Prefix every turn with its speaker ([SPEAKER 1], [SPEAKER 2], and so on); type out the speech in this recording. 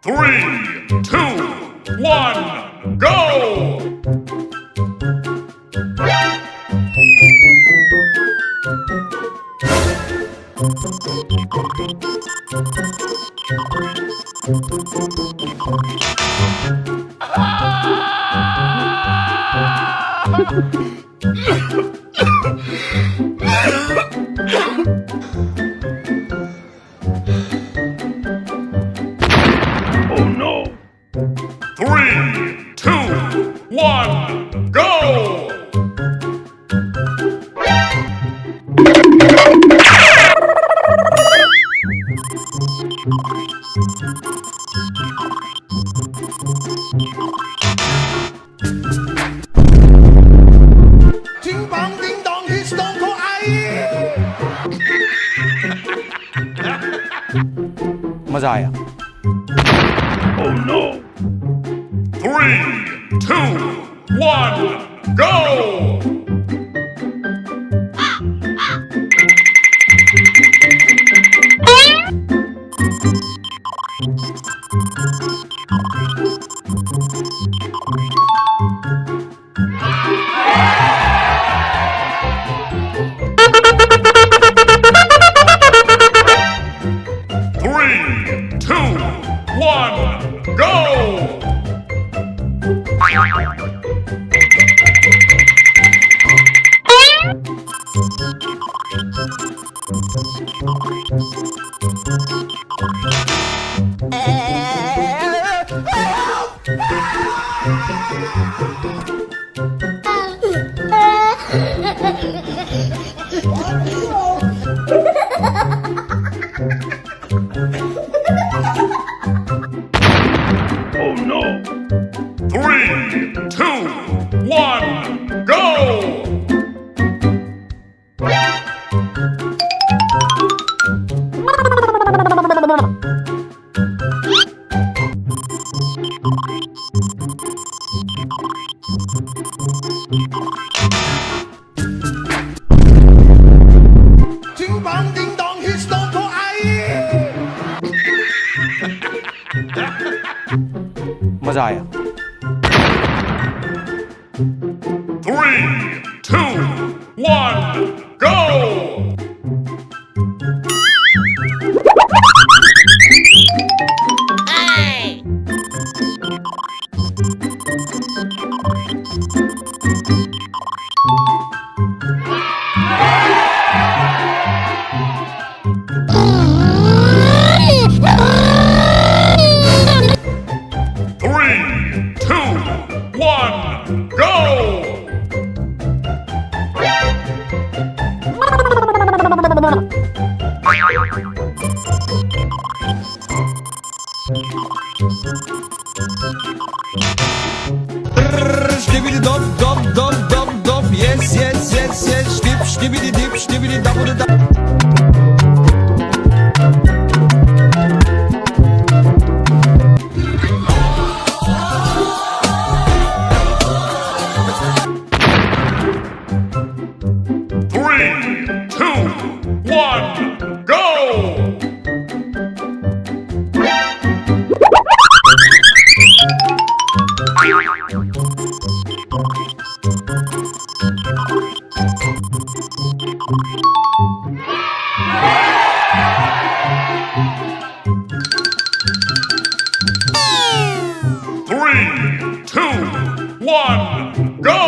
[SPEAKER 1] Three, two, one, go! Oh no! Three, two, one, go!
[SPEAKER 2] Ding bang ding dong, he's stone cold ice.
[SPEAKER 3] मजा आया।
[SPEAKER 1] Oh no! Three, two, one, go! Three, two, one, go! Oh no! Three, two, one, go!
[SPEAKER 2] Ding bang ding dong, he's stone cold ice.
[SPEAKER 3] मजा आया।
[SPEAKER 1] Three, two, one, go! Three, two, one, go!
[SPEAKER 4] Stibidi dop dop dop dop dop, yes yes yes yes, stib stibidi dip stibidi dabudi dab.
[SPEAKER 1] Three, two, one, go! Three, two, one, go!